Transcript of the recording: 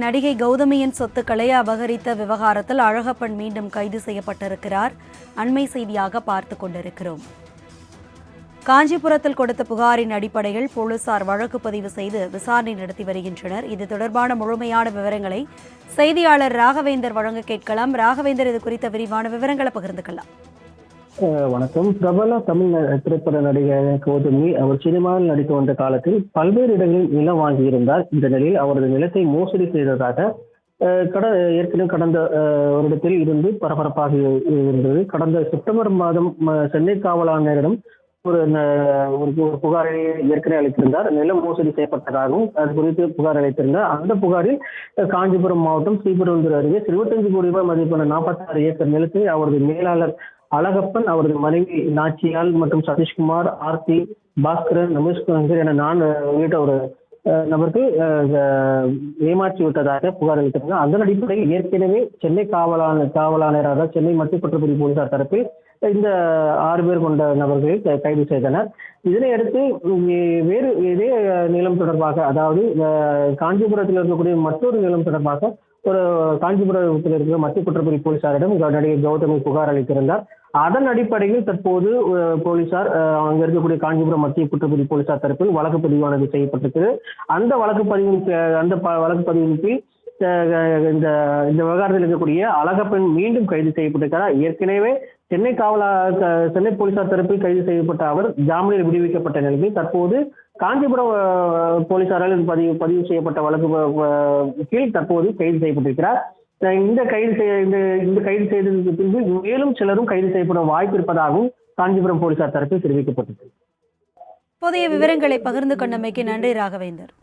நடிகை கௌதமியின் சொத்துக்களை அபகரித்த விவகாரத்தில் அழகப்பன் மீண்டும் கைது செய்யப்பட்டிருக்கிறார். அண்மை செய்தியாக பார்த்து கொண்டிருக்கிறோம். காஞ்சிபுரத்தில் கொடுத்த புகாரின் அடிப்படையில் போலீசார் வழக்கு பதிவு செய்து விசாரணை நடத்தி வருகின்றனர். இது தொடர்பான முழுமையான விவரங்களை செய்தியாளர் ராகவேந்தர் வழங்க கேட்கலாம். ராகவேந்தர், இது குறித்த விரிவான விவரங்களை பகிர்ந்துக்கலாம். வணக்கம். பிரபல தமிழ் திரைப்பட நடிகர் கௌதமி அவர் சினிமாவில் நடித்து வந்த காலத்தில் பல்வேறு இடங்களில் நிலம் வாங்கியிருந்தார். இந்த நிலையில் அவரது நிலத்தை மோசடி செய்ததாக ஏற்கனவே கடந்த வருடத்தில் இருந்து பரபரப்பாக இருந்தது. கடந்த செப்டம்பர் மாதம் சென்னை காவல் ஆணையரிடம் ஒரு புகாரை ஏற்கனவே அளித்திருந்தார். நிலம் மோசடி செய்யப்பட்டதாகவும் அது குறித்து புகார் அளித்திருந்தார். அந்த புகாரில் காஞ்சிபுரம் மாவட்டம் ஸ்ரீபெரும்புதூர் அருகே 25 கோடி ரூபாய் மதிப்பான 46 ஏக்கர் நிலத்தை அவரது மேலாளர் அழகப்பன், அவரது மனைவி நாச்சியால் மற்றும் சதீஷ்குமார், ஆர்த்தி, பாஸ்கரன், ரமேஷ்குமார் என உள்ளிட்ட ஒரு நபருக்கு ஏமாற்றி விட்டதாக புகார் அளித்திருந்தார். அதன் அடிப்படையில் ஏற்கனவே சென்னை காவல் ஆணையராக சென்னை மத்திய குற்றப்பிரிவு போலீசார் தரப்பில் இந்த 6 பேர் கொண்ட நபர்களை கைது செய்தனர். இதனையடுத்து வேறு இதே நிலம் தொடர்பாக, அதாவது காஞ்சிபுரத்தில் இருக்கக்கூடிய மற்றொரு நிலம் தொடர்பாக ஒரு காஞ்சிபுரத்தில் இருக்கிற மத்திய குற்றப்பிரிவு போலீசாரிடம் நடிகை கௌதமி புகார் அளித்திருந்தார். அதன் அடிப்படையில் தற்போது போலீசார் அங்க இருக்கக்கூடிய காஞ்சிபுரம் மத்திய குற்றப்பிரிவு போலீசார் தரப்பில் வழக்கு பதிவானது செய்யப்பட்டிருக்கிறது. அந்த வழக்கு பதிவின் கீழ் இந்த விவகாரத்தில் இருக்கக்கூடிய அழகப்பன் மீண்டும் கைது செய்யப்பட்டிருக்கிறார். ஏற்கனவே சென்னை போலீசார் தரப்பில் கைது செய்யப்பட்ட அவர் ஜாமீனில் விடுவிக்கப்பட்ட நிலையில் தற்போது காஞ்சிபுரம் போலீசாரால் பதிவு செய்யப்பட்ட வழக்கு கீழ் தற்போது கைது செய்யப்பட்டிருக்கிறார். இந்த கைது செய்ததற்கு பின்பு மேலும் சிலரும் கைது செய்யப்பட வாய்ப்பு இருப்பதாகவும் காஞ்சிபுரம் போலீசார் தரப்பில் தெரிவிக்கப்பட்டது. புதிய விவரங்களை பகிர்ந்து கொண்டமைக்கு நன்றி ராகவேந்தர்.